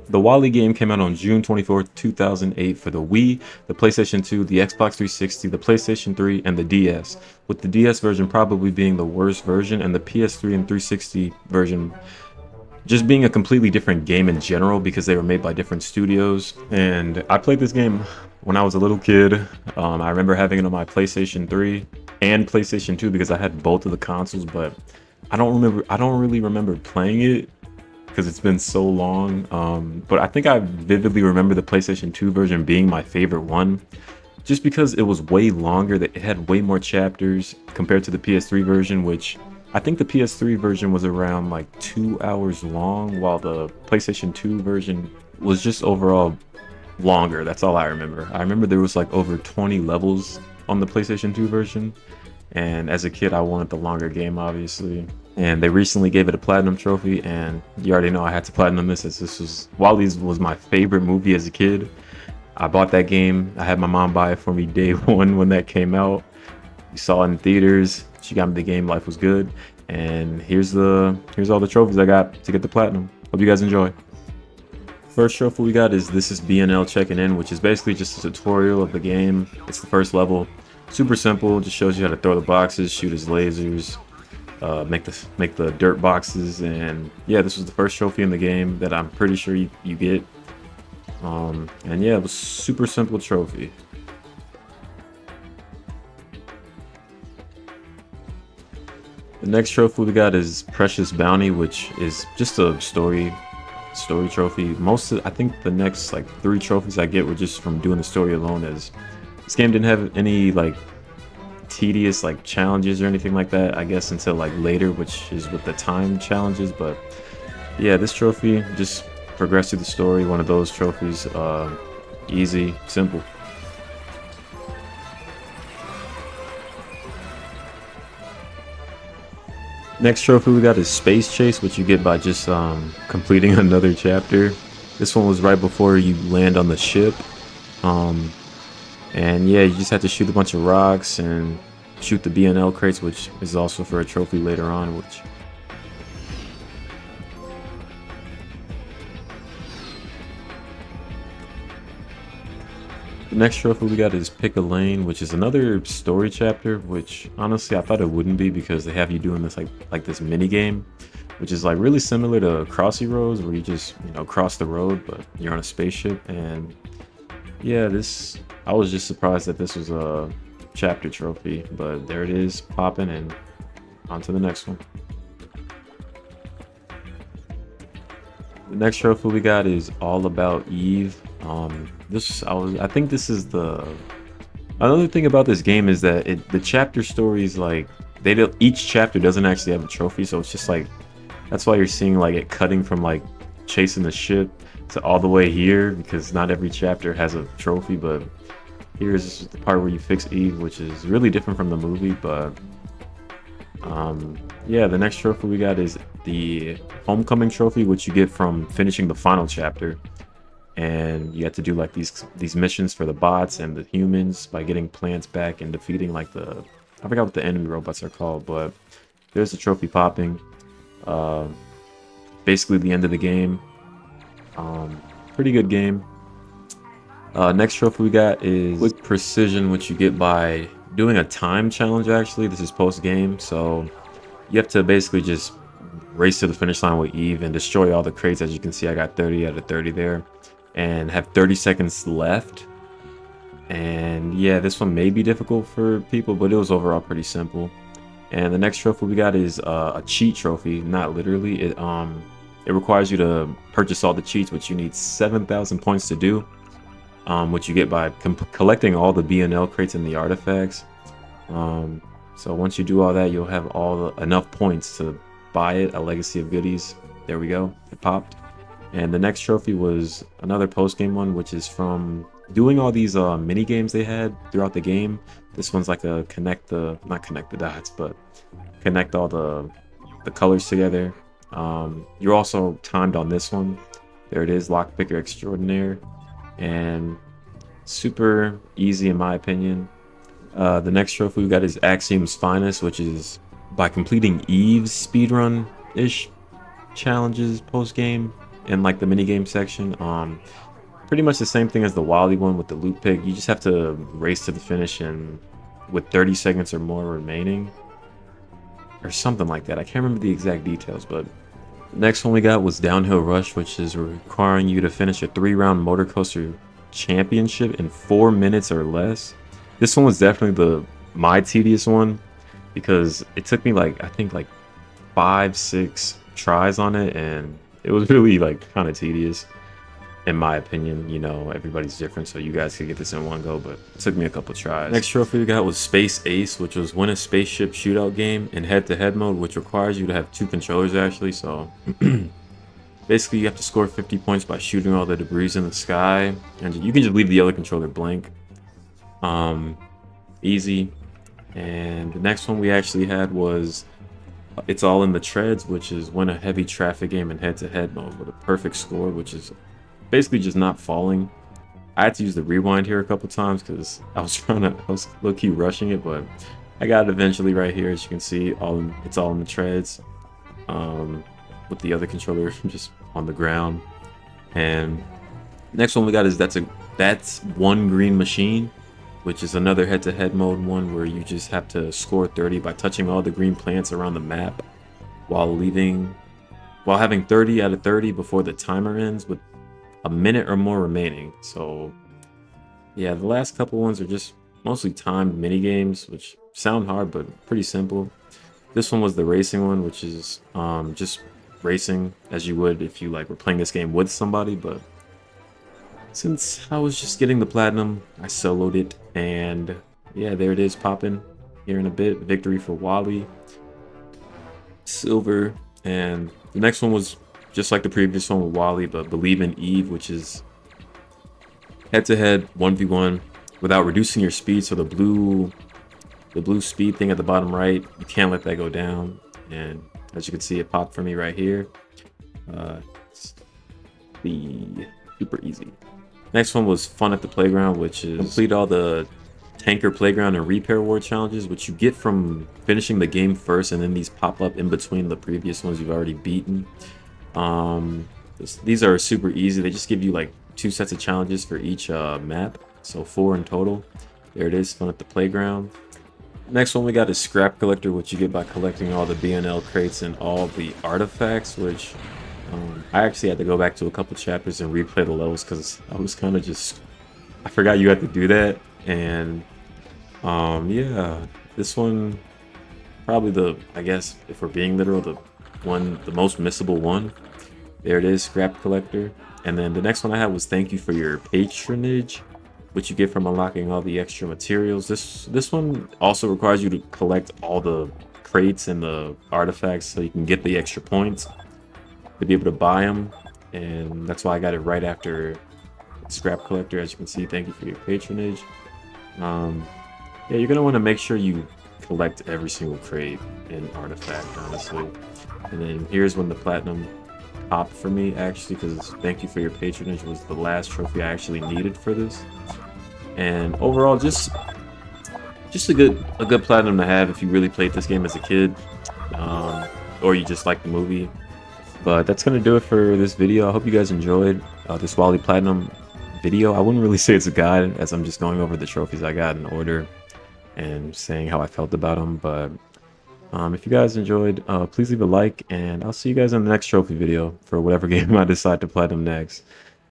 The Wally game came out on June 24th, 2008 for the Wii, the PlayStation 2, the Xbox 360, the PlayStation 3, and the DS, with the DS version probably being the worst version and the PS3 and 360 version just being a completely different game in general because they were made by different studios. And I played this game when I was a little kid. I remember having it on my PlayStation 3 and PlayStation 2 because I had both of the consoles, but I don't really remember playing it because it's been so long. But I think I vividly remember the PlayStation 2 version being my favorite one, just because it was way longer. That it had way more chapters compared to the PS3 version, which I think the PS3 version was around like 2 hours long, while the PlayStation 2 version was just overall longer. That's all I remember. I remember there was like over 20 levels on the PlayStation 2 version, and as a kid, I wanted the longer game, obviously. And they recently gave it a platinum trophy, and you already know I had to platinum this, as this was Wally's was my favorite movie as a kid. I bought that game. I had my mom buy it for me day one when that came out. We saw it in theaters. She got me the game. Life was good. And here's all the trophies I got to get the platinum. Hope you guys enjoy. First trophy we got is This Is BNL Checking In, which is basically just a tutorial of the game. It's the first level. Super simple. Just shows you how to throw the boxes, shoot his lasers, make the dirt boxes, and yeah, this was the first trophy in the game that I'm pretty sure you get. And yeah, it was super simple trophy. The next trophy we got is Precious Bounty, which is just a story trophy. I think the next like 3 trophies I get were just from doing the story alone, as this game didn't have any like tedious like challenges or anything like that, I guess, until like later, which is with the time challenges. But yeah, this trophy just progress through the story, one of those trophies. Easy, simple. Next trophy we got is Space Chase, which you get by just completing another chapter. This one was right before you land on the ship. And yeah, you just have to shoot a bunch of rocks and shoot the BNL crates, which is also for a trophy later on, which the next trophy we got is Pick a Lane, which is another story chapter, which honestly I thought it wouldn't be because they have you doing this like this mini game, which is like really similar to Crossy Roads, where you just cross the road, but you're on a spaceship. And yeah, I was just surprised that this was a chapter trophy, but there it is, popping, and on to the next one. The next trophy we got is All About Eve. I think this is the another thing about this game is that the chapter stories, like each chapter doesn't actually have a trophy, so it's just like that's why you're seeing like it cutting from like chasing the ship to all the way here, because not every chapter has a trophy. But here's the part where you fix Eve, which is really different from the movie. But yeah, the next trophy we got is the Homecoming trophy, which you get from finishing the final chapter. And you have to do like these missions for the bots and the humans by getting plants back and defeating like I forgot what the enemy robots are called, but there's the trophy popping. Basically the end of the game. Pretty good game. Next trophy we got is Quick Precision, which you get by doing a time challenge. Actually, this is post game, so you have to basically just race to the finish line with Eve and destroy all the crates. As you can see, I got 30 out of 30 there, and have 30 seconds left. And yeah, this one may be difficult for people, but it was overall pretty simple. And the next trophy we got is a cheat trophy. Not literally, it requires you to purchase all the cheats, which you need 7,000 points to do, which you get by collecting all the BNL crates and the artifacts. So once you do all that, you'll have enough points to buy it, a Legacy of Goodies. There we go, it popped. And the next trophy was another post-game one, which is from doing all these mini games they had throughout the game. This one's like a not connect the dots, but connect all the colors together. You're also timed on this one. There it is, Lockpicker Extraordinaire, and super easy in my opinion. The next trophy we got is Axiom's Finest, which is by completing Eve's speedrun-ish challenges post-game. in like the minigame section. Pretty much the same thing as the Wally one with the loot pick. You just have to race to the finish and with 30 seconds or more remaining, or something like that. I can't remember the exact details, but the next one we got was Downhill Rush, which is requiring you to finish a 3-round motor coaster championship in 4 minutes or less. This one was definitely my tedious one because it took me like, I think like 5-6 tries on it, and it was really like kind of tedious in my opinion. You know, everybody's different, so you guys could get this in one go, but it took me a couple tries. Next trophy we got was Space Ace, which was win a spaceship shootout game in head-to-head mode, which requires you to have 2 controllers actually. So basically you have to score 50 points by shooting all the debris in the sky, and you can just leave the other controller blank. Easy. And the next one we actually had was It's All in the Treads, which is win a heavy traffic game in head-to-head mode with a perfect score, which is basically just not falling. I had to use the rewind here a couple times because I was low-key rushing it, but I got it eventually right here. As you can see, It's All in the Treads, with the other controller just on the ground. And next one we got is That's One Green Machine, which is another head-to-head mode one where you just have to score 30 by touching all the green plants around the map while having 30 out of 30 before the timer ends with a minute or more remaining. So yeah, the last couple ones are just mostly timed mini games, which sound hard but pretty simple. This one was the racing one, which is just racing as you would if you like were playing this game with somebody, but since I was just getting the platinum, I soloed it, and yeah, there it is popping here in a bit. Victory for Wally. Silver. And the next one was just like the previous one with Wally, but Believe in Eve, which is head-to-head 1v1 without reducing your speed. So the blue speed thing at the bottom right, you can't let that go down. And as you can see, it popped for me right here. It's super easy. Next one was Fun at the Playground, which is complete all the Tanker Playground and Repair War challenges, which you get from finishing the game first, and then these pop up in between the previous ones you've already beaten. These are super easy. They just give you like 2 sets of challenges for each map, so 4 in total. There it is, Fun at the Playground. Next one we got is Scrap Collector, which you get by collecting all the BNL crates and all the artifacts, which I actually had to go back to a couple chapters and replay the levels because I was kind of I forgot you had to do that. And yeah, this one probably I guess if we're being literal, the most missable one. There it is, Scrap Collector. And then the next one I had was Thank You for Your Patronage, which you get from unlocking all the extra materials. This one also requires you to collect all the crates and the artifacts so you can get the extra points to be able to buy them, and that's why I got it right after Scrap Collector. As you can see, Thank You for Your Patronage. Yeah, you're gonna want to make sure you collect every single crate and artifact, honestly. And then here's when the platinum popped for me, actually, because Thank You for Your Patronage was the last trophy I actually needed for this. And overall, just a good platinum to have if you really played this game as a kid, or you just like the movie. But that's going to do it for this video. I hope you guys enjoyed this Wally Platinum video. I wouldn't really say it's a guide, as I'm just going over the trophies I got in order and saying how I felt about them. But if you guys enjoyed, please leave a like, and I'll see you guys in the next trophy video for whatever game I decide to platinum next.